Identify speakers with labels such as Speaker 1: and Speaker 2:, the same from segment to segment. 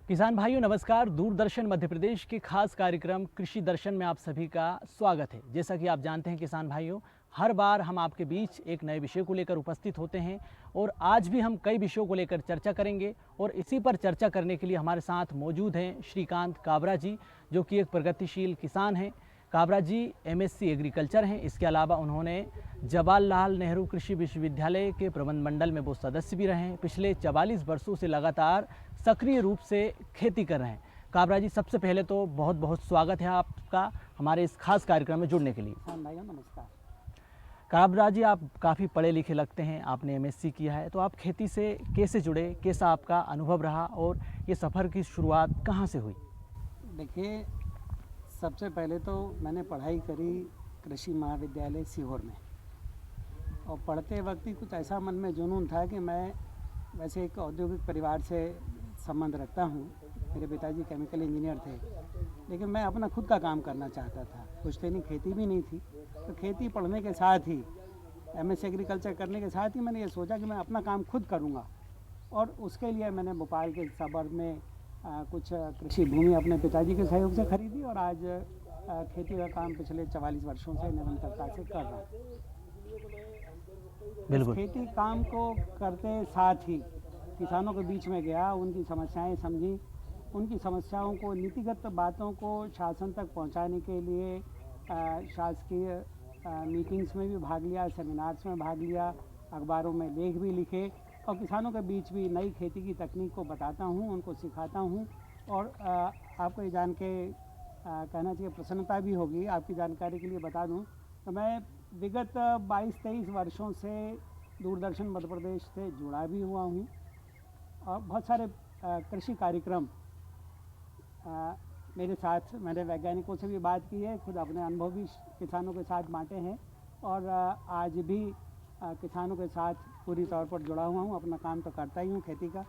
Speaker 1: किसान भाइयों नमस्कार। दूरदर्शन मध्य प्रदेश के खास कार्यक्रम कृषि दर्शन में आप सभी का स्वागत है। जैसा कि आप जानते हैं किसान भाइयों, हर बार हम आपके बीच एक नए विषय को लेकर उपस्थित होते हैं और आज भी हम कई विषयों को लेकर चर्चा करेंगे। और इसी पर चर्चा करने के लिए हमारे साथ मौजूद हैं श्रीकांत काबरा जी, जो कि एक प्रगतिशील किसान हैं। काबरा जी एमएससी एग्रीकल्चर हैं। इसके अलावा उन्होंने जवाहरलाल नेहरू कृषि विश्वविद्यालय के प्रबंध मंडल में वो सदस्य भी रहे हैं। पिछले 44 वर्षों से लगातार सक्रिय रूप से खेती कर रहे हैं। काबरा जी, सबसे पहले तो बहुत बहुत स्वागत है आपका हमारे इस खास कार्यक्रम में जुड़ने के लिए।
Speaker 2: भाई नमस्कार।
Speaker 1: काबरा जी, आप काफ़ी पढ़े लिखे लगते हैं, आपने एमएससी किया है, तो आप खेती से कैसे जुड़े, कैसा आपका अनुभव रहा और ये सफ़र की शुरुआत कहाँ से हुई?
Speaker 2: देखिए, सबसे पहले तो मैंने पढ़ाई करी कृषि महाविद्यालय सीहोर में, और पढ़ते वक्त ही कुछ ऐसा मन में जुनून था कि मैं वैसे एक औद्योगिक परिवार से संबंध रखता हूँ। मेरे पिताजी केमिकल इंजीनियर थे, लेकिन मैं अपना खुद का काम करना चाहता था। कुछ तो नहीं, खेती भी नहीं थी, तो खेती पढ़ने के साथ ही एमएससी एग्रीकल्चर करने के साथ ही मैंने ये सोचा कि मैं अपना काम खुद करूँगा। और उसके लिए मैंने भोपाल के सबर्ब में कुछ कृषि भूमि अपने पिताजी के सहयोग से खरीदी और आज खेती का काम पिछले 44 वर्षों से निरंतरता से कर रहा हूँ।
Speaker 1: बिल्कुल।
Speaker 2: खेती काम को करते साथ ही किसानों के बीच में गया, उनकी समस्याएं समझी, उनकी समस्याओं को, नीतिगत बातों को शासन तक पहुंचाने के लिए शासकीय मीटिंग्स में भी भाग लिया, सेमिनार्स में भाग लिया, अखबारों में लेख भी लिखे और किसानों के बीच भी नई खेती की तकनीक को बताता हूँ, उनको सिखाता हूँ। और आपको ये जान के कहना चाहिए प्रसन्नता भी होगी, आपकी जानकारी के लिए बता दूँ तो मैं विगत 22-23 वर्षों से दूरदर्शन मध्य प्रदेश से जुड़ा भी हुआ हूँ और बहुत सारे कृषि कार्यक्रम मेरे साथ, मैंने वैज्ञानिकों से भी बात की है, खुद अपने अनुभव भी किसानों के साथ बांटे हैं और आज भी किसानों के साथ पूरी तौर पर जुड़ा हुआ हूँ। अपना काम तो करता ही हूँ खेती का।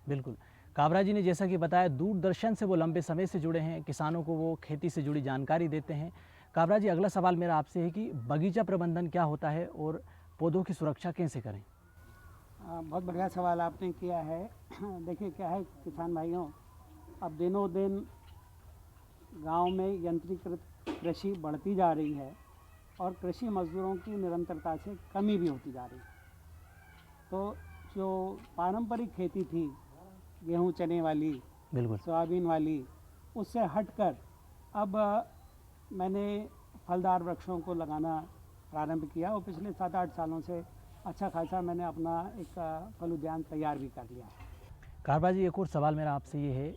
Speaker 1: बिल्कुल। काबरा जी ने जैसा कि बताया, दूरदर्शन से वो लंबे समय से जुड़े हैं, किसानों को वो खेती से जुड़ी जानकारी देते हैं। काबरा जी, अगला सवाल मेरा आपसे है कि बगीचा प्रबंधन क्या होता है और पौधों की सुरक्षा कैसे करें?
Speaker 2: बहुत बढ़िया सवाल आपने किया है। देखिए, क्या है किसान भाइयों, अब दिनों दिन गांव में यंत्रीकृत कृषि बढ़ती जा रही है और कृषि मजदूरों की निरंतरता से कमी भी होती जा रही है। तो जो पारंपरिक खेती थी, गेहूं चने वाली,
Speaker 1: बिल्कुल,
Speaker 2: सोयाबीन वाली, उससे हटकर अब मैंने फलदार वृक्षों को लगाना प्रारंभ किया और पिछले 7-8 सालों से अच्छा खासा मैंने अपना एक फल उद्यान तैयार भी कर लिया।
Speaker 1: काबरा जी, एक और सवाल मेरा आपसे ये है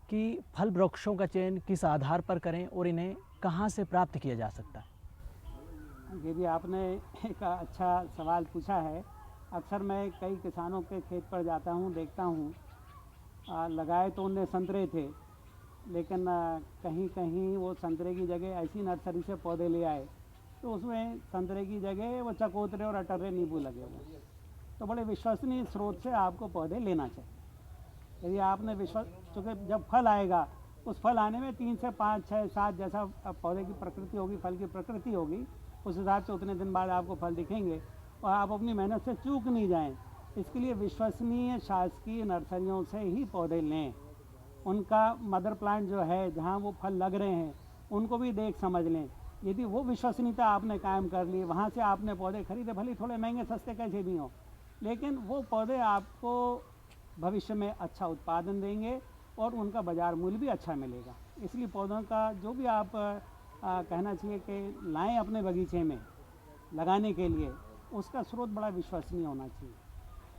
Speaker 1: कि फल वृक्षों का चयन किस आधार पर करें और इन्हें कहाँ से प्राप्त किया जा सकता है?
Speaker 2: ये भी आपने एक अच्छा सवाल पूछा है। अक्सर मैं कई किसानों के खेत पर जाता हूँ, देखता हूँ, लगाए तो उनने संतरे थे, लेकिन कहीं कहीं वो संतरे की जगह ऐसी नर्सरी से पौधे ले आए तो उसमें संतरे की जगह वो चकोतरे और अटर्रे नींबू लगे हुए। तो बड़े विश्वसनीय स्रोत से आपको पौधे लेना चाहिए। यदि आपने चूँकि जब फल आएगा, उस फल आने में 3 से 5, 6, 7 जैसा पौधे की प्रकृति होगी, फल की प्रकृति होगी, उस हिसाब से उतने दिन बाद आपको फल दिखेंगे और आप अपनी मेहनत से चूक नहीं जाएं। इसके लिए विश्वसनीय शासकीय नर्सरियों से ही पौधे लें। उनका मदर प्लांट जो है, जहाँ वो फल लग रहे हैं, उनको भी देख समझ लें। यदि वो विश्वसनीयता आपने कायम कर ली, वहाँ से आपने पौधे खरीदे, भले थोड़े महंगे सस्ते कैसे भी हों, लेकिन वो पौधे आपको भविष्य में अच्छा उत्पादन देंगे और उनका बाज़ार मूल्य भी अच्छा मिलेगा। इसलिए पौधों का जो भी आप कहना चाहिए कि लाएं अपने बगीचे में लगाने के लिए, उसका स्रोत बड़ा विश्वसनीय होना चाहिए।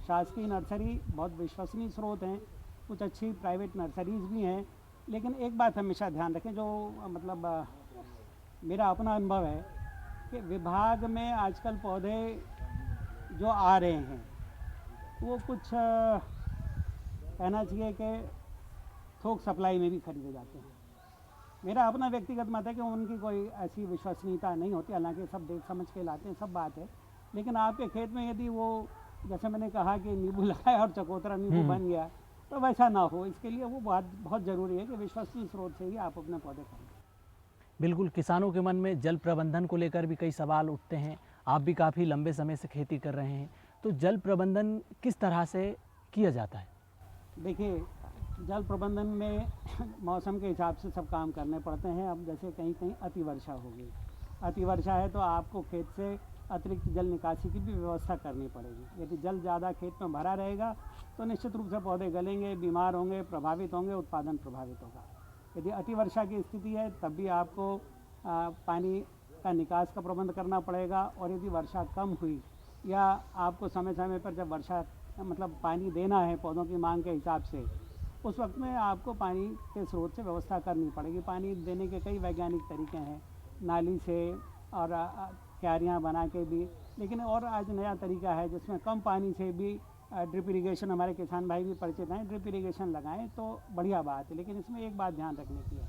Speaker 2: शासकीय नर्सरी बहुत विश्वसनीय स्रोत हैं, कुछ अच्छी प्राइवेट नर्सरीज़ भी हैं, लेकिन एक बात हमेशा ध्यान रखें, जो मतलब मेरा अपना अनुभव है कि विभाग में आजकल पौधे जो आ रहे हैं वो कुछ कहना चाहिए कि थोक सप्लाई में भी खरीदे जाते हैं। मेरा अपना व्यक्तिगत मत है कि उनकी कोई ऐसी विश्वसनीयता नहीं होती, हालांकि सब देख समझ के लाते हैं, सब बात है, लेकिन आपके खेत में यदि वो, जैसे मैंने कहा कि नींबू लगाया और चकोतरा नींबू बन गया, तो वैसा ना हो। इसके लिए वो बहुत ज़रूरी है कि विश्वसनीय स्रोत से ही आप अपने पौधे खरीदें।
Speaker 1: बिल्कुल। किसानों के मन में जल प्रबंधन को लेकर भी कई सवाल उठते हैं। आप भी काफ़ी लंबे समय से खेती कर रहे हैं, तो जल प्रबंधन किस तरह से किया जाता है?
Speaker 2: देखिए, जल प्रबंधन में मौसम के हिसाब से सब काम करने पड़ते हैं। अब जैसे कहीं कहीं अतिवर्षा हो गई, अतिवर्षा है तो आपको खेत से अतिरिक्त जल निकासी की भी व्यवस्था करनी पड़ेगी। यदि जल ज़्यादा खेत में भरा रहेगा तो निश्चित रूप से पौधे गलेंगे, बीमार होंगे, प्रभावित होंगे, उत्पादन प्रभावित होगा। यदि अतिवर्षा की स्थिति है तब भी आपको पानी का निकास का प्रबंध करना पड़ेगा। और यदि वर्षा कम हुई या आपको समय समय पर जब वर्षा मतलब पानी देना है पौधों की मांग के हिसाब से, उस वक्त में आपको पानी के स्रोत से व्यवस्था करनी पड़ेगी। पानी देने के कई वैज्ञानिक तरीके हैं, नाली से और क्यारियाँ बना के भी, लेकिन और आज नया तरीका है जिसमें कम पानी से भी ड्रिप इरिगेशन, हमारे किसान भाई भी परिचित हैं, ड्रिप इरिगेशन लगाएं तो बढ़िया बात है। लेकिन इसमें एक बात ध्यान रखने की है,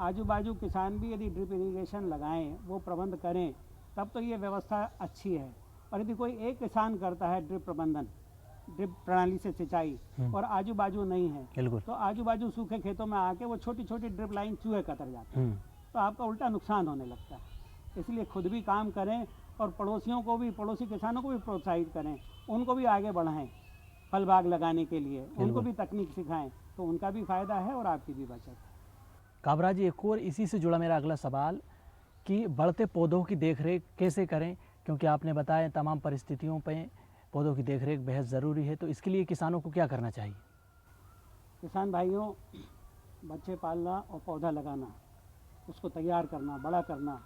Speaker 2: आजू बाजू किसान भी यदि ड्रिप इरिगेशन लगाएं, वो प्रबंध करें, तब तो ये व्यवस्था अच्छी है। और यदि कोई एक किसान करता है ड्रिप प्रबंधन, ड्रिप प्रणाली से सिंचाई, और आजू बाजू नहीं है, तो आजू बाजू सूखे खेतों में आके वो छोटी छोटी ड्रिप लाइन चूहे कतर जाते हैं, तो आपका उल्टा नुकसान होने लगता है। इसलिए खुद भी काम करें और पड़ोसियों को भी, पड़ोसी किसानों को भी प्रोत्साहित करें, उनको भी आगे बढ़ाएं फल बाग लगाने के लिए, उनको भी तकनीक सिखाएं, तो उनका भी फायदा है और आपकी भी बचत है।
Speaker 1: काबरा जी, एक और इसी से जुड़ा मेरा अगला सवाल कि बढ़ते पौधों की देखरेख कैसे करें, क्योंकि आपने बताया तमाम परिस्थितियों पे पौधों की देखरेख बेहद ज़रूरी है, तो इसके लिए किसानों को क्या करना चाहिए?
Speaker 2: किसान भाइयों, बच्चे पालना और पौधा लगाना, उसको तैयार करना, बड़ा करना,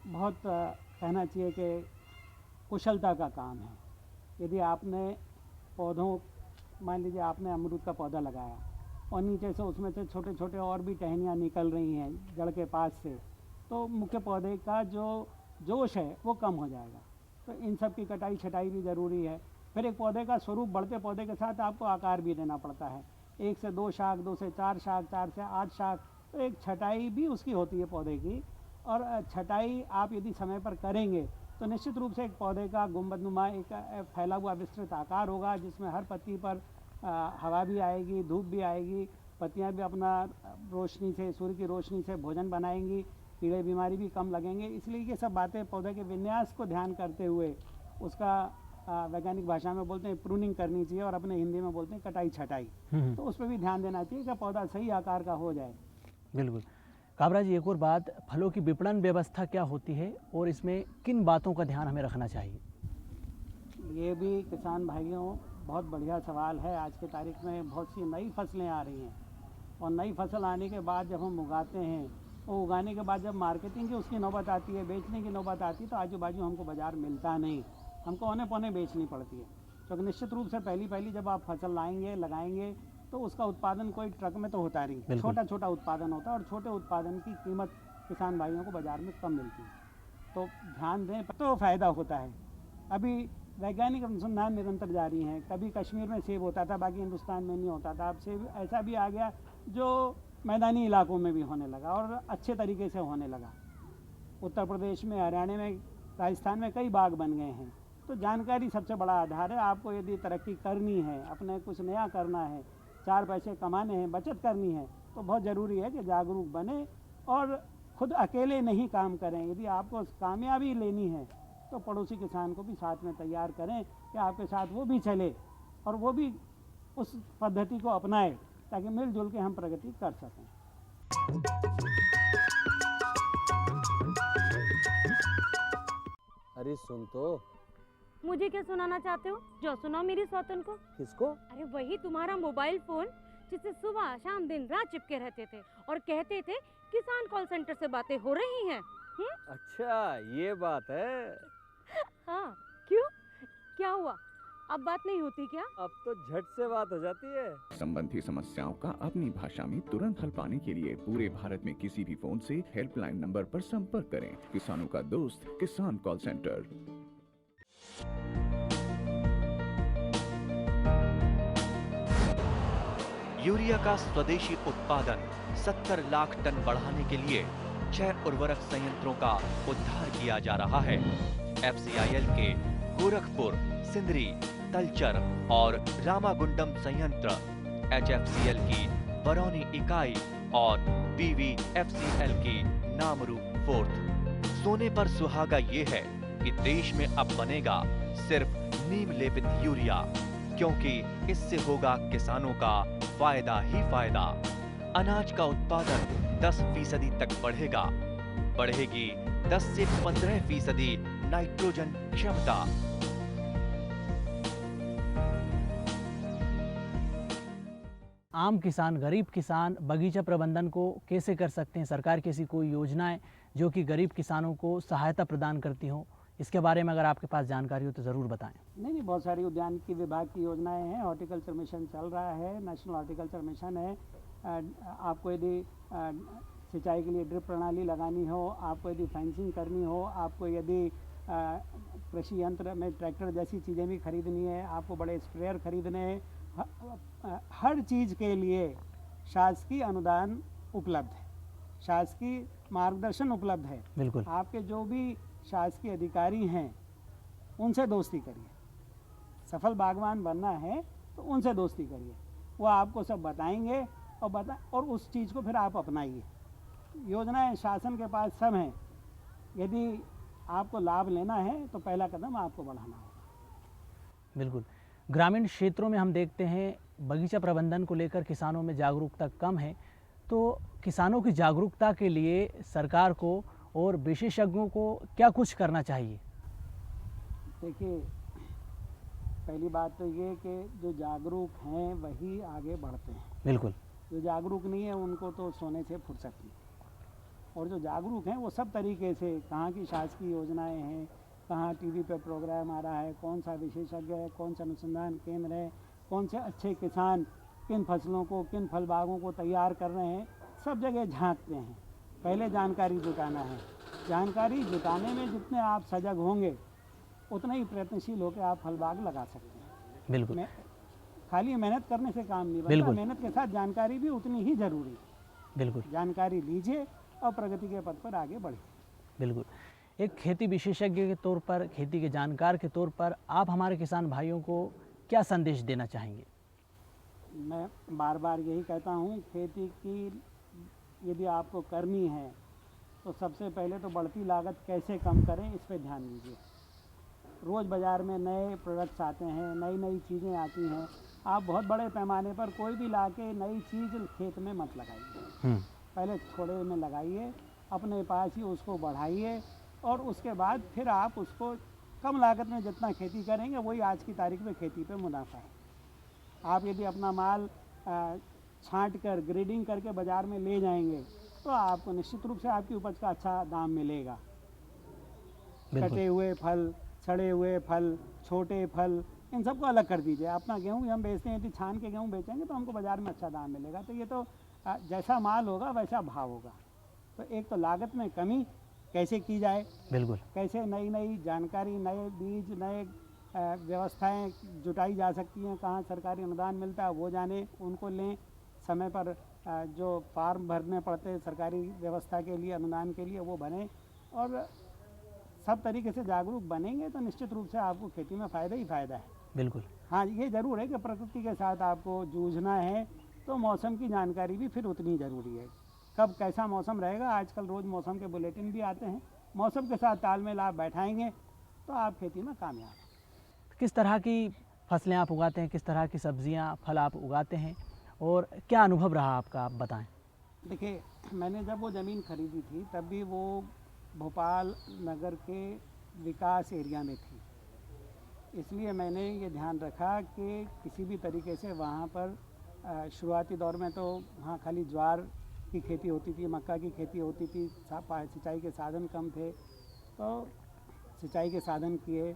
Speaker 2: बहुत कहना चाहिए कि कुशलता का काम है। यदि आपने पौधों, मान लीजिए आपने अमरूद का पौधा लगाया और नीचे से उसमें से छोटे छोटे और भी टहनियाँ निकल रही हैं जड़ के पास से, तो मुख्य पौधे का जो जोश है वो कम हो जाएगा। तो इन सब की कटाई छटाई भी ज़रूरी है। फिर एक पौधे का स्वरूप बढ़ते पौधे के साथ आपको आकार भी देना पड़ता है, 1 से 2 शाख, 2 से 4 शाख, 4 से 8 शाख, तो एक छटाई भी उसकी होती है पौधे की। और छटाई आप यदि समय पर करेंगे तो निश्चित रूप से एक पौधे का गुंबदनुमा एक फैला हुआ विस्तृत आकार होगा, जिसमें हर पत्ती पर हवा भी आएगी, धूप भी आएगी, पत्तियां भी अपना रोशनी से, सूर्य की रोशनी से भोजन बनाएंगी, कीड़े बीमारी भी कम लगेंगे। इसलिए ये सब बातें पौधे के विन्यास को ध्यान करते हुए उसका वैज्ञानिक भाषा में बोलते हैं प्रूनिंग करनी चाहिए, और अपने हिंदी में बोलते हैं कटाई छटाई। तो उस पर भी ध्यान देना चाहिए कि पौधा सही आकार का हो जाए।
Speaker 1: बिल्कुल। काबरा जी, एक और बात, फलों की विपणन व्यवस्था क्या होती है और इसमें किन बातों का ध्यान हमें रखना चाहिए?
Speaker 2: ये भी किसान भाइयों बहुत बढ़िया सवाल है। आज की तारीख में बहुत सी नई फसलें आ रही हैं, और नई फसल आने के बाद जब हम उगाते हैं, वो उगाने के बाद जब मार्केटिंग की उसकी नौबत आती है, बेचने की नौबत आती है, तो आजू बाजू हमको बाज़ार मिलता नहीं, हमको औने पौने बेचनी पड़ती है। क्योंकि निश्चित रूप से पहली जब आप फसल लाएंगे, लगाएंगे, तो उसका उत्पादन कोई ट्रक में तो होता नहीं, छोटा छोटा उत्पादन होता है, और छोटे उत्पादन की कीमत किसान भाइयों को बाज़ार में कम मिलती है। तो ध्यान दें तो फ़ायदा होता है। अभी वैज्ञानिक अनुसंधान निरंतर जारी हैं। कभी कश्मीर में सेब होता था, बाकी हिंदुस्तान में नहीं होता था। अब सेब ऐसा भी आ गया जो मैदानी इलाकों में भी होने लगा और अच्छे तरीके से होने लगा। उत्तर प्रदेश में, हरियाणा में, राजस्थान में कई बाग बन गए हैं। तो जानकारी सबसे बड़ा आधार है। आपको यदि तरक्की करनी है, अपने कुछ नया करना है, 4 पैसे कमाने हैं, बचत करनी है, तो बहुत ज़रूरी है कि जागरूक बने और खुद अकेले नहीं काम करें। यदि आपको कामयाबी लेनी है तो पड़ोसी किसान को भी साथ में तैयार करें कि आपके साथ वो भी चले और वो भी उस पद्धति को अपनाए, ताकि मिलजुल के हम प्रगति कर सकें।
Speaker 1: अरे सुन तो।
Speaker 3: मुझे क्या सुनाना चाहते हो? जो सुनाओ मेरी सौतन को।
Speaker 1: किसको?
Speaker 3: अरे वही तुम्हारा मोबाइल फोन, जिससे सुबह शाम दिन रात चिपके रहते थे और कहते थे किसान कॉल सेंटर से बातें हो रही हैं।
Speaker 4: अच्छा, ये बात है।
Speaker 3: हाँ, क्यों? क्या हुआ? अब बात नहीं होती क्या?
Speaker 4: अब तो झट से बात हो जाती है।
Speaker 5: संबंधी समस्याओं का अपनी भाषा में तुरंत हल पाने के लिए पूरे भारत में किसी भी फोन से हेल्पलाइन नंबर पर संपर्क करें। किसानों का दोस्त किसान कॉल सेंटर।
Speaker 6: यूरिया का स्वदेशी उत्पादन 70 लाख टन बढ़ाने के लिए 6 उर्वरक संयंत्रों का उद्धार किया जा रहा है। FCIL के गोरखपुर, सिंदरी, तलचर और रामागुंडम संयंत्र, HFCL की बरौनी इकाई और BVFCL की नामरू फोर्थ। सोने पर सुहागा ये है कि देश में अब बनेगा सिर्फ नीम लेपित यूरिया। क्योंकि इससे होगा किसानों का फायदा ही फायदा। अनाज का उत्पादन 10% तक बढ़ेगा। बढ़ेगी 10 से 15% नाइट्रोजन क्षमता।
Speaker 1: आम किसान, गरीब किसान बगीचा प्रबंधन को कैसे कर सकते हैं? सरकार की ऐसी कोई योजनाएं जो कि गरीब किसानों को सहायता प्रदान करती हों, इसके बारे में अगर आपके पास जानकारी हो तो ज़रूर बताएं।
Speaker 2: नहीं, बहुत सारी उद्यान की विभाग की योजनाएं हैं। हॉर्टिकल्चर मिशन चल रहा है, नेशनल हॉर्टिकल्चर मिशन है। आपको यदि सिंचाई के लिए ड्रिप प्रणाली लगानी हो, आपको यदि फेंसिंग करनी हो, आपको यदि कृषि यंत्र में ट्रैक्टर जैसी चीज़ें भी खरीदनी है, आपको बड़े स्प्रेयर खरीदने हैं, हर चीज़ के लिए शासकीय अनुदान उपलब्ध है, शासकीय मार्गदर्शन उपलब्ध है।
Speaker 1: बिल्कुल।
Speaker 2: आपके जो भी शासकीय अधिकारी हैं उनसे दोस्ती करिए। सफल बागवान बनना है तो उनसे दोस्ती करिए, वो आपको सब बताएंगे और उस चीज़ को फिर आप अपनाइए। योजनाएं शासन के पास सब हैं, यदि आपको लाभ लेना है तो पहला कदम आपको बढ़ाना होगा।
Speaker 1: बिल्कुल। ग्रामीण क्षेत्रों में हम देखते हैं बगीचा प्रबंधन को लेकर किसानों में जागरूकता कम है, तो किसानों की जागरूकता के लिए सरकार को और विशेषज्ञों को क्या कुछ करना चाहिए?
Speaker 2: देखिए, पहली बात तो ये कि जो जागरूक हैं वही आगे बढ़ते हैं।
Speaker 1: बिल्कुल।
Speaker 2: जो जागरूक नहीं है उनको तो सोने से फुर्सत नहीं, और जो जागरूक हैं वो सब तरीके से, कहाँ की शासकीय योजनाएं हैं, कहाँ टीवी पे प्रोग्राम आ रहा है, कौन सा विशेषज्ञ है, कौन सा अनुसंधान केंद्र है, कौन से अच्छे किसान किन फसलों को, किन फल बागों को तैयार कर रहे हैं, सब जगह झांकते हैं। पहले जानकारी जुटाना है। जानकारी जुटाने में जितने आप सजग होंगे उतना ही प्रयत्नशील होकर आप फल बाग लगा सकते हैं।
Speaker 1: बिल्कुल।
Speaker 2: खाली मेहनत करने से काम नहीं बनता,
Speaker 1: बिल्कुल।
Speaker 2: मेहनत के साथ जानकारी भी उतनी ही जरूरी है।
Speaker 1: बिल्कुल।
Speaker 2: जानकारी लीजिए और प्रगति के पथ पर आगे बढ़िए।
Speaker 1: बिल्कुल। एक खेती विशेषज्ञ के तौर पर, खेती के जानकार के तौर पर आप हमारे किसान भाइयों को क्या संदेश देना चाहेंगे?
Speaker 2: मैं बार बार यही कहता हूँ, खेती की यदि आपको करनी है तो सबसे पहले तो बढ़ती लागत कैसे कम करें इस पर ध्यान दीजिए। रोज़ बाज़ार में नए प्रोडक्ट्स आते हैं, नई नई चीज़ें आती हैं। आप बहुत बड़े पैमाने पर कोई भी ला के नई चीज़ खेत में मत लगाइए। पहले थोड़े में लगाइए, अपने पास ही उसको बढ़ाइए, और उसके बाद फिर आप उसको कम लागत में जितना खेती करेंगे वही आज की तारीख में खेती पे मुनाफा है। आप यदि अपना माल छांट कर ग्रेडिंग करके बाज़ार में ले जाएंगे तो आपको निश्चित रूप से आपकी उपज का अच्छा दाम मिलेगा। कटे हुए फल, सड़े हुए फल, छोटे फल, इन सबको अलग कर दीजिए। अपना गेहूँ भी हम बेचते हैं, यदि छान के गेहूँ बेचेंगे तो हमको बाज़ार में अच्छा दाम मिलेगा। तो ये तो जैसा माल होगा वैसा भाव होगा। तो एक तो लागत में कमी कैसे की जाए,
Speaker 1: बिल्कुल,
Speaker 2: कैसे नई नई जानकारी, नए बीज, नए व्यवस्थाएं जुटाई जा सकती हैं, कहाँ सरकारी अनुदान मिलता है वो जाने, उनको लें। समय पर जो फार्म भरने पड़ते हैं सरकारी व्यवस्था के लिए, अनुदान के लिए, वो बने। और सब तरीके से जागरूक बनेंगे तो निश्चित रूप से आपको खेती में फ़ायदा ही फ़ायदा है।
Speaker 1: बिल्कुल।
Speaker 2: हाँ, ये ज़रूर है कि प्रकृति के साथ आपको जूझना है तो मौसम की जानकारी भी फिर उतनी ज़रूरी है। कब कैसा मौसम रहेगा, आजकल रोज़ मौसम के बुलेटिन भी आते हैं। मौसम के साथ तालमेल आप बैठाएंगे तो आप खेती में कामयाब हैं।
Speaker 1: किस तरह की फसलें आप उगाते हैं, किस तरह की सब्जियां, फल आप उगाते हैं और क्या अनुभव रहा आपका, आप बताएं।
Speaker 2: देखिए, मैंने जब वो ज़मीन खरीदी थी तब भी वो भोपाल नगर के विकास एरिया में थी, इसलिए मैंने ये ध्यान रखा कि किसी भी तरीके से वहाँ पर शुरुआती दौर में तो वहाँ खाली ज्वार की खेती होती थी, मक्का की खेती होती थी, सिंचाई के साधन कम थे, तो सिंचाई के साधन किए,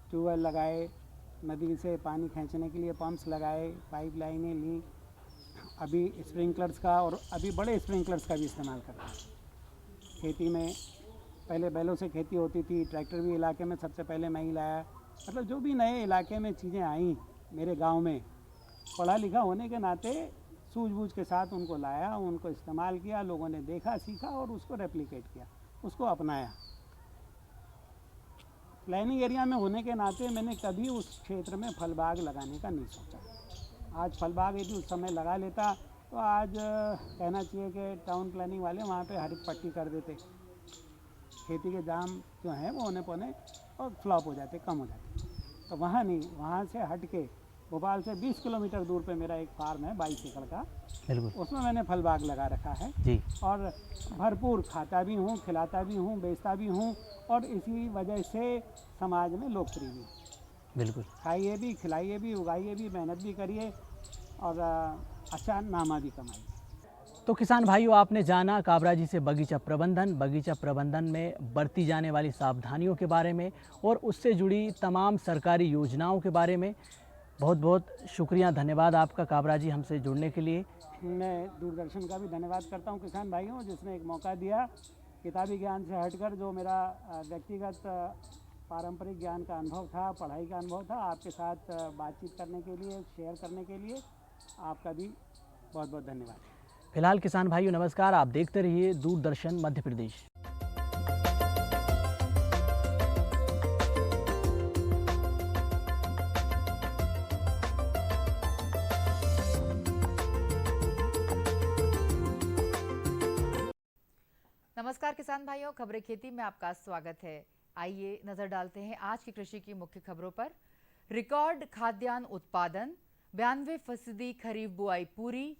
Speaker 2: ट्यूबवेल लगाए, नदी से पानी खींचने के लिए पंप्स लगाए, पाइपलाइनें ली। अभी स्प्रिंकलर्स का और अभी बड़े स्प्रिंकलर्स का भी इस्तेमाल करते हैं खेती में। पहले बैलों से खेती होती थी, ट्रैक्टर भी इलाके में सबसे पहले मैं ही लाया। मतलब जो भी नए इलाके में चीज़ें आई मेरे गांव में, पढ़ा लिखा होने के नाते सूझबूझ के साथ उनको लाया, उनको इस्तेमाल किया, लोगों ने देखा, सीखा और उसको रेप्लिकेट किया, उसको अपनाया। प्लानिंग एरिया में होने के नाते मैंने कभी उस क्षेत्र में फल बाग लगाने का नहीं सोचा। आज फल बाग यदि उस समय लगा लेता तो आज कहना चाहिए कि टाउन प्लानिंग वाले वहाँ पे हरित पट्टी कर देते, खेती के दाम जो हैं वो होने पौने और फ्लॉप हो जाते, कम हो जाते। तो वहाँ नहीं, वहाँ से हट के भोपाल से 20 किलोमीटर दूर पे मेरा एक फार्म है 22 एकड़ का,
Speaker 1: बिल्कुल
Speaker 2: उसमें मैंने फल बाग लगा रखा है
Speaker 1: जी।
Speaker 2: और भरपूर खाता भी हूँ, खिलाता भी हूँ, बेचता भी हूँ और इसी वजह से समाज में लोकप्रिय भी हूँ।
Speaker 1: बिल्कुल
Speaker 2: खाइए भी, खिलाइए भी, उगाइए भी, मेहनत भी करिए और अच्छा नामा भी कमाइए।
Speaker 1: तो किसान भाइयों, आपने जाना काबरा जी से बगीचा प्रबंधन में बरती जाने वाली सावधानियों के बारे में और उससे जुड़ी तमाम सरकारी योजनाओं के बारे में। बहुत बहुत शुक्रिया, धन्यवाद आपका काबरा जी हमसे जुड़ने के लिए।
Speaker 2: मैं दूरदर्शन का भी धन्यवाद करता हूँ किसान भाइयों, जिसने एक मौका दिया किताबी ज्ञान से हटकर जो मेरा व्यक्तिगत पारंपरिक ज्ञान का अनुभव था, पढ़ाई का अनुभव था, आपके साथ बातचीत करने के लिए, शेयर करने के लिए आपका भी बहुत बहुत धन्यवाद।
Speaker 1: फिलहाल किसान भाइयों नमस्कार, आप देखते रहिए दूरदर्शन मध्य प्रदेश।
Speaker 7: नमस्कार किसान भाइयों, खबरें खेती में आपका स्वागत है। आइए नजर डालते हैं आज की कृषि की मुख्य खबरों पर। रिकॉर्ड खाद्यान्न उत्पादन, 92% खरीफ बुआई पूरी,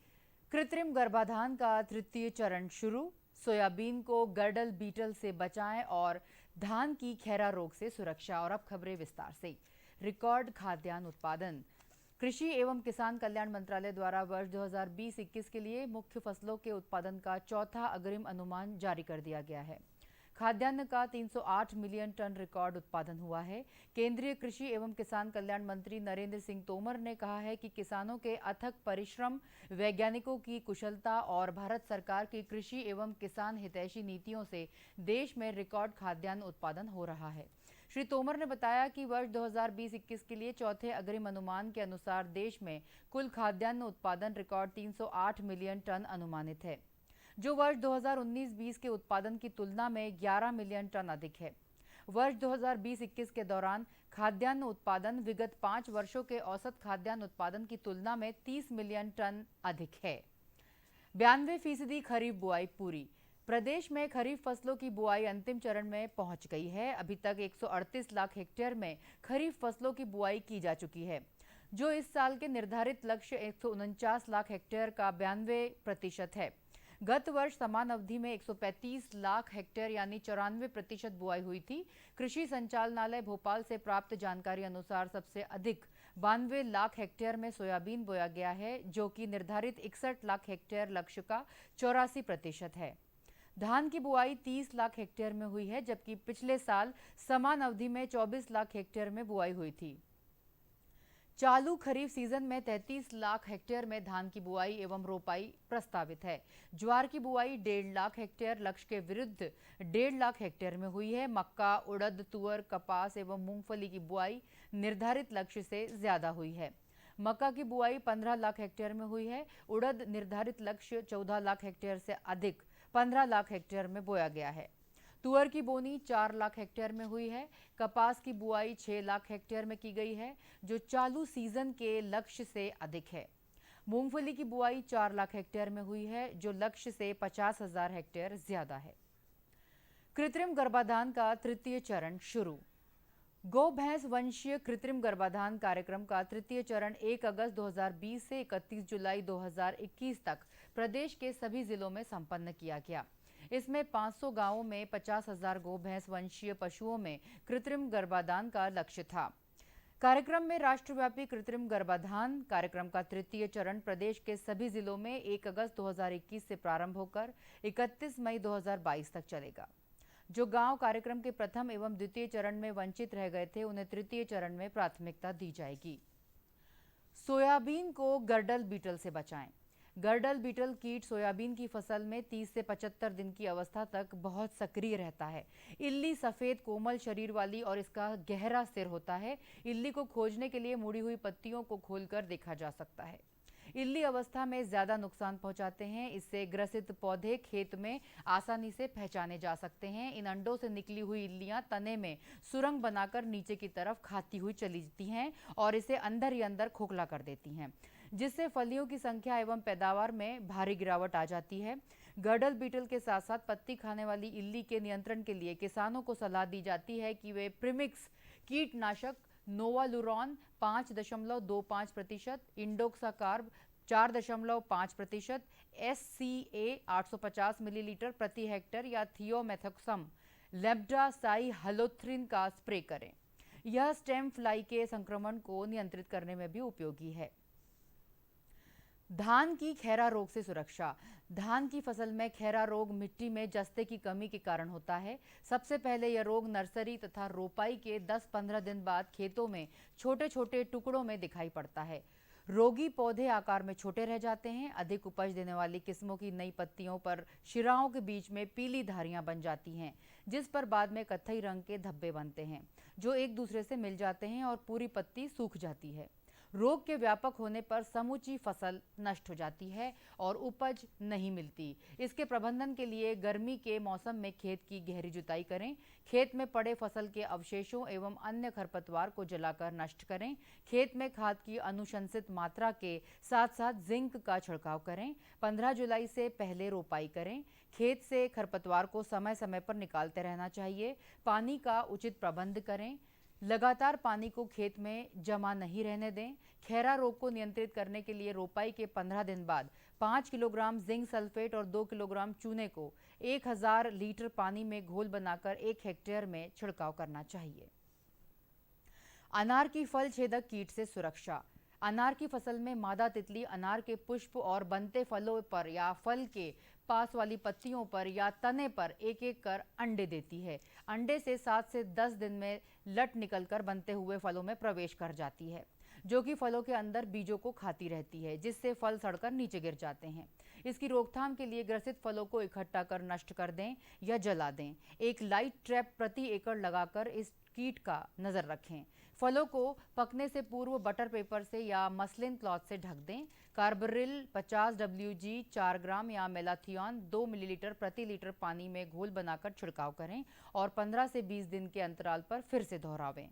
Speaker 7: कृत्रिम गर्भाधान का तृतीय चरण शुरू, सोयाबीन को गर्डल बीटल से बचाएं और धान की खैरा रोग से सुरक्षा। और अब खबरें विस्तार से। रिकॉर्ड खाद्यान्न उत्पादन, कृषि एवं किसान कल्याण मंत्रालय द्वारा वर्ष 2020-21 के लिए मुख्य फसलों के उत्पादन का चौथा अग्रिम अनुमान जारी कर दिया गया है। खाद्यान्न का 308 मिलियन टन रिकॉर्ड उत्पादन हुआ है। केंद्रीय कृषि एवं किसान कल्याण मंत्री नरेंद्र सिंह तोमर ने कहा है कि किसानों के अथक परिश्रम, वैज्ञानिकों की कुशलता और भारत सरकार की कृषि एवं किसान हितैषी नीतियों से देश में रिकॉर्ड खाद्यान्न उत्पादन हो रहा है। श्री तोमर ने बताया कि वर्ष 2020-21 के लिए चौथे अग्रिम अनुमान के अनुसार देश में कुल खाद्यान्न उत्पादन रिकॉर्ड 308 मिलियन टन अनुमानित है, जो वर्ष 2019-20 के उत्पादन की तुलना में 11 मिलियन टन अधिक है। वर्ष 2020-21 के दौरान खाद्यान्न उत्पादन विगत 5 वर्षों के औसत खाद्यान्न उत्पादन की तुलना में 30 मिलियन टन अधिक है। 92% खरीफ बुआई पूरी। प्रदेश में खरीफ फसलों की बुआई अंतिम चरण में पहुंच गई है। अभी तक 138 लाख हेक्टेयर में खरीफ फसलों की बुआई की जा चुकी है, जो इस साल के निर्धारित लक्ष्य 149 लाख हेक्टेयर का 92% है। गत वर्ष समान अवधि में 135 लाख हेक्टेयर यानी 94% बुआई हुई थी। कृषि संचालनालय भोपाल से प्राप्त जानकारी अनुसार सबसे अधिक 92 लाख हेक्टेयर में सोयाबीन बोया गया है, जो कि निर्धारित 61 लाख हेक्टेयर लक्ष्य का 84% है। धान की बुआई 30 लाख हेक्टेयर में हुई है, जबकि पिछले साल समान अवधि में 24 लाख हेक्टेयर में बुआई हुई थी। चालू खरीफ सीजन में 33 लाख हेक्टेयर में धान की बुआई एवं रोपाई प्रस्तावित है। ज्वार की बुआई 1.5 लाख हेक्टेयर लक्ष्य के विरुद्ध 1.5 लाख हेक्टेयर में हुई है। मक्का, उड़द, तुअर, कपास एवं मूंगफली की बुआई निर्धारित लक्ष्य से ज्यादा हुई है। मक्का की बुआई 15 लाख हेक्टेयर में हुई है। उड़द निर्धारित लक्ष्य 14 लाख हेक्टेयर से अधिक 15 लाख हेक्टेयर में बोया गया है। तुअर की बोनी 4 लाख हेक्टेयर में हुई है। कपास की बुआई 6 लाख हेक्टेयर में की गई है, जो चालू सीजन के लक्ष्य से अधिक है। मूंगफली की बुआई 4 लाख हेक्टेयर में हुई है, जो लक्ष्य से 50,000 हेक्टेयर ज्यादा है। कृत्रिम गर्भाधान का तृतीय चरण शुरू। गौ भैंस वंशीय कृत्रिम गर्भाधान कार्यक्रम का तृतीय चरण 1 अगस्त 2020 से 31 जुलाई 2021 तक प्रदेश के सभी जिलों में संपन्न किया गया। इसमें 500 गांवों में 50,000 गौ भैंस वंशीय पशुओं में कृत्रिम गर्भाधान का लक्ष्य था। कार्यक्रम में राष्ट्रव्यापी कृत्रिम गर्भाधान कार्यक्रम का तृतीय चरण प्रदेश के सभी जिलों में 1 अगस्त 2021 से प्रारंभ होकर 31 मई 2022 तक चलेगा। जो गांव कार्यक्रम के प्रथम एवं द्वितीय चरण में वंचित रह गए थे, उन्हें तृतीय चरण में प्राथमिकता दी जाएगी। सोयाबीन को गर्डल बीटल से बचाएं। गर्डल बीटल कीट सोयाबीन की फसल में 30 से 75 दिन की अवस्था तक बहुत सक्रिय रहता है। इल्ली सफेद कोमल शरीर वाली और इसका गहरा सिर होता है। इल्ली को खोजने के लिए मुड़ी हुई पत्तियों को खोलकर देखा जा सकता है। इल्ली अवस्था में ज्यादा नुकसान पहुंचाते हैं। इससे ग्रसित पौधे खेत में आसानी से पहचाने जा सकते हैं। इन अंडों से निकली हुई इल्लियां तने में सुरंग बनाकर नीचे की तरफ खाती हुई चली जाती हैं और इसे अंदर ही अंदर खोखला कर देती हैं, जिससे फलियों की संख्या एवं पैदावार में भारी गिरावट आ जाती है। गर्डल बीटल के साथ साथ पत्ती खाने वाली इल्ली के नियंत्रण के लिए किसानों को सलाह दी जाती है कि वे प्रीमिक्स कीटनाशक नोवालुरॉन 5.25%, इंडोक्साकार्ब 4.5%, SCA 850 मिलीलीटर प्रति हेक्टर या थियोमेथोक्सम लेब्डासाइहलोथ्रिन का स्प्रे करें। यह स्टेम फ्लाई के संक्रमण को नियंत्रित करने में भी उपयोगी है। धान की खैरा रोग से सुरक्षा। धान की फसल में खैरा रोग मिट्टी में जस्ते की कमी के कारण होता है। सबसे पहले यह रोग नर्सरी तथा रोपाई के 10-15 दिन बाद खेतों में छोटे छोटे टुकड़ों में दिखाई पड़ता है। रोगी पौधे आकार में छोटे रह जाते हैं। अधिक उपज देने वाली किस्मों की नई पत्तियों पर शिराओं के बीच में पीली धारियां बन जाती हैं, जिस पर बाद में कत्थई रंग के धब्बे बनते हैं, जो एक दूसरे से मिल जाते हैं और पूरी पत्ती सूख जाती है। रोग के व्यापक होने पर समूची फसल नष्ट हो जाती है और उपज नहीं मिलती। इसके प्रबंधन के लिए गर्मी के मौसम में खेत की गहरी जुताई करें। खेत में पड़े फसल के अवशेषों एवं अन्य खरपतवार को जलाकर नष्ट करें। खेत में खाद की अनुशंसित मात्रा के साथ साथ जिंक का छिड़काव करें। 15 जुलाई से पहले रोपाई करें। खेत से खरपतवार को समय समय पर निकालते रहना चाहिए। पानी का उचित प्रबंध करें। लगातार पानी को खेत में जमा नहीं रहने दें। खैरा रोग को नियंत्रित करने के लिए रोपाई के 15 दिन बाद 5 किलोग्राम जिंक सल्फेट और 2 किलोग्राम चूने को 1000 लीटर पानी में घोल बनाकर 1 हेक्टेयर में छिड़काव करना चाहिए। अनार की फल छेदक कीट से सुरक्षा। अनार की फसल में मादा तितली अनार के पुष्प और बनते फलों पर या फल के पास वाली पत्तियों पर या तने पर एक एक कर अंडे देती है। अंडे से 7 से 10 दिन में लट निकलकर बनते हुए फलों में प्रवेश कर जाती है, जो कि फलों के अंदर बीजों को खाती रहती है, जिससे फल सड़कर नीचे गिर जाते हैं। इसकी रोकथाम के लिए ग्रसित फलों को इकट्ठा कर नष्ट कर दें या जला दें। एक लाइट ट्रैप प्रति एकड़ लगाकर इस कीट का नजर रखें। फलों को पकने से पूर्व बटर पेपर से या मसलिन क्लॉथ से ढक दें। कार्बरिल 50 WG 4 ग्राम या मेलाथियन 2 मिलीलीटर प्रति लीटर पानी में घोल बनाकर छिड़काव करें और 15 से 20 दिन के अंतराल पर फिर से दोहरावें।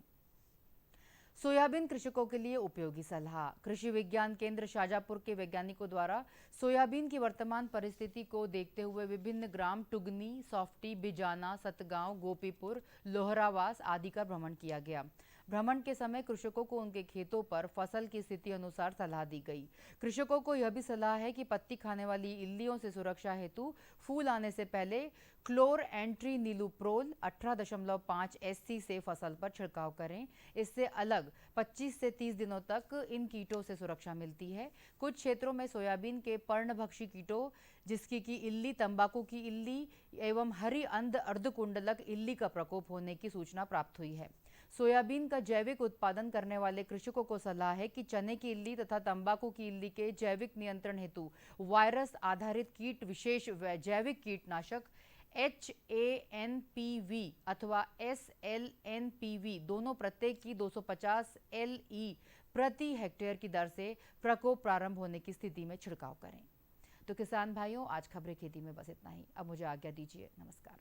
Speaker 7: सोयाबीन कृषकों के लिए उपयोगी सलाह। कृषि विज्ञान केंद्र शाजापुर के वैज्ञानिकों द्वारा सोयाबीन की वर्तमान परिस्थिति को देखते हुए विभिन्न ग्राम टुगनी, सॉफ्टी, बिजाना, सतगांव, गोपीपुर, लोहरावास आदि का भ्रमण किया गया। भ्रमण के समय कृषकों को उनके खेतों पर फसल की स्थिति अनुसार सलाह दी गई। कृषकों को यह भी सलाह है कि पत्ती खाने वाली इल्लियों से सुरक्षा हेतु फूल आने से पहले क्लोर एंट्री नीलूप्रोल 18.5 SC से फसल पर छिड़काव करें। इससे अलग 25 से 30 दिनों तक इन कीटों से सुरक्षा मिलती है। कुछ क्षेत्रों में सोयाबीन के पर्णभक्षी कीटों जिसकी की इल्ली, तंबाकू की इल्ली एवं हरी अंध अर्धकुंडलक इल्ली का प्रकोप होने की सूचना प्राप्त हुई है। सोयाबीन का जैविक उत्पादन करने वाले कृषकों को सलाह है कि चने की इल्ली तथा तंबाकू की इल्ली के जैविक नियंत्रण हेतु वायरस आधारित कीट विशेष जैविक कीटनाशक HANPV अथवा SLNPV दोनों प्रत्येक की 250 LE प्रति हेक्टेयर की दर से प्रकोप प्रारंभ होने की स्थिति में छिड़काव करें। तो किसान भाइयों, आज खबरें खेती में बस इतना ही। अब मुझे आज्ञा दीजिए। नमस्कार।